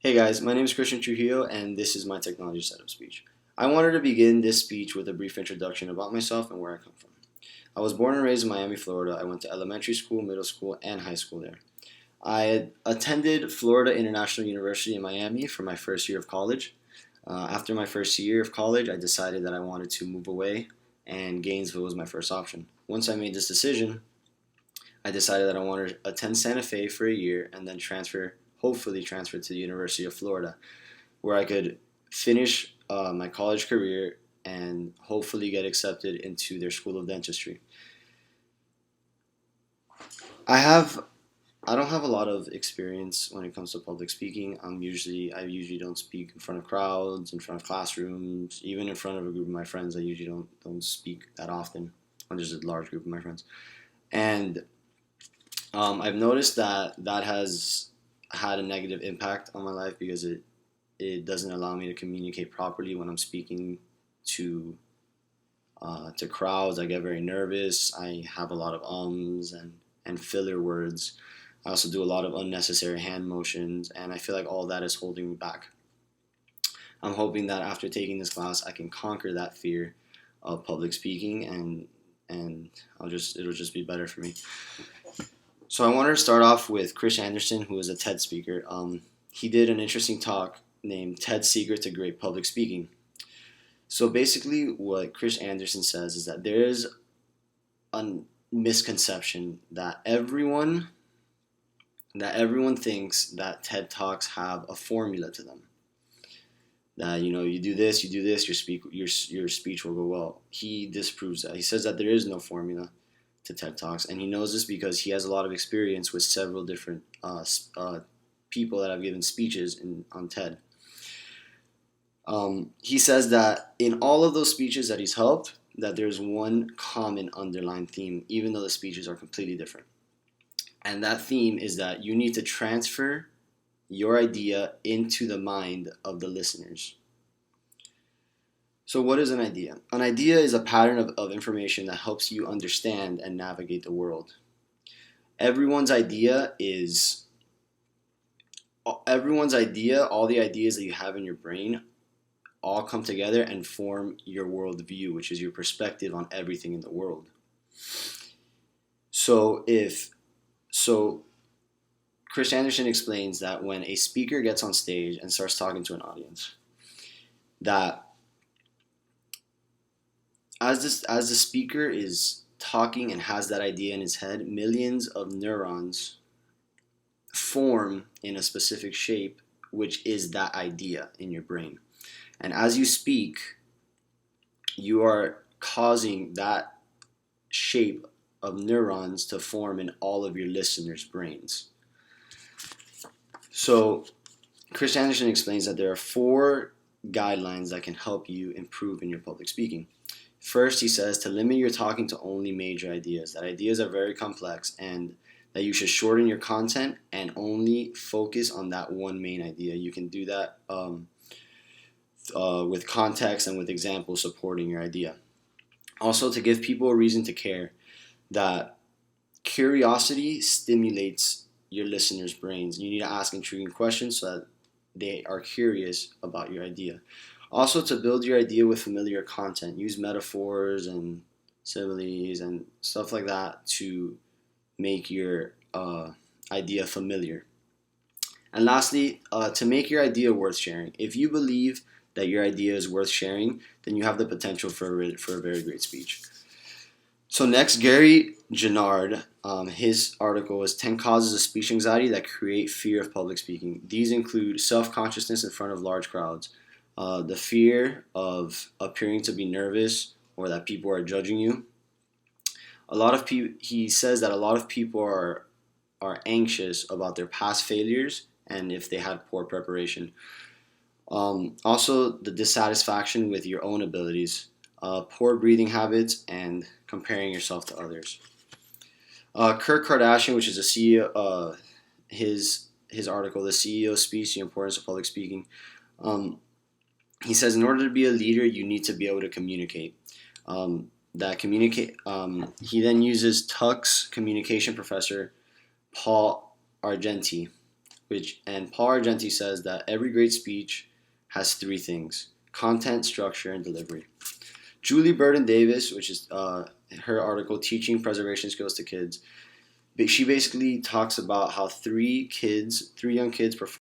Hey guys, my name is Christian Trujillo and this is my technology setup speech. I wanted to begin this speech with a brief introduction about myself and where I come from. I was born and raised in Miami, Florida. I went to elementary school, middle school, and high school there. I attended Florida International University in Miami for my first year of college. After my first year of college, I decided that I wanted to move away, and Gainesville was my first option. Once I made this decision, I decided that I wanted to attend Santa Fe for a year and then hopefully transfer to the University of Florida, where I could finish my college career and hopefully get accepted into their School of Dentistry. I have I don't have a lot of experience when it comes to public speaking. I usually don't speak in front of crowds, in front of classrooms, even in front of a group of my friends. I usually don't speak that often when there's a large group of my friends. And I've noticed that that has had a negative impact on my life because it doesn't allow me to communicate properly when I'm speaking to to crowds. I get very nervous. I have a lot of and filler words. I also do a lot of unnecessary hand motions, and I feel like all that is holding me back. I'm hoping that after taking this class, I can conquer that fear of public speaking, and it'll just be better for me. So I wanted to start off with Chris Anderson, who is a TED speaker. He did an interesting talk named "TED Secret to Great Public Speaking." So basically, what Chris Anderson says is that there is a misconception that everyone thinks that TED Talks have a formula to them. That you do this, your speech will go well. He disproves that. He says that there is no formula to TED Talks, and he knows this because he has a lot of experience with several different people that have given speeches on TED. He says that in all of those speeches that he's helped, that there's one common underlying theme, even though the speeches are completely different. And that theme is that you need to transfer your idea into the mind of the listeners. So, what is an idea? An idea is a pattern of information that helps you understand and navigate the world. Everyone's idea is all the ideas that you have in your brain all come together and form your worldview, which is your perspective on everything in the world. So Chris Anderson explains that when a speaker gets on stage and starts talking to an audience, that as the speaker is talking and has that idea in his head, millions of neurons form in a specific shape, which is that idea in your brain. And as you speak, you are causing that shape of neurons to form in all of your listeners' brains. So, Chris Anderson explains that there are 4 guidelines that can help you improve in your public speaking. First, he says to limit your talking to only major ideas, that ideas are very complex and that you should shorten your content and only focus on that one main idea. You can do that with context and with examples supporting your idea. Also, to give people a reason to care, that curiosity stimulates your listeners' brains. You need to ask intriguing questions so that they are curious about your idea. Also, to build your idea with familiar content, use metaphors and similes and stuff like that to make your idea familiar. And lastly, to make your idea worth sharing. If you believe that your idea is worth sharing, then you have the potential for a very great speech. So next, Gary Gennard, his article is 10 Causes of Speech Anxiety That Create Fear of Public Speaking. These include self-consciousness in front of large crowds, the fear of appearing to be nervous or that people are judging you. He says that a lot of people are anxious about their past failures and if they had poor preparation. Also, the dissatisfaction with your own abilities, poor breathing habits, and comparing yourself to others. Kirk Kardashian, which is a CEO, his article, "The CEO Speech: The Importance of Public Speaking." He says, in order to be a leader, you need to be able to communicate. He then uses Tuck's communication professor, Paul Argenti, and Paul Argenti says that every great speech has three things: content, structure, and delivery. Julie Burden Davis, which is her article, Teaching Preservation Skills to Kids, she basically talks about how three young kids perform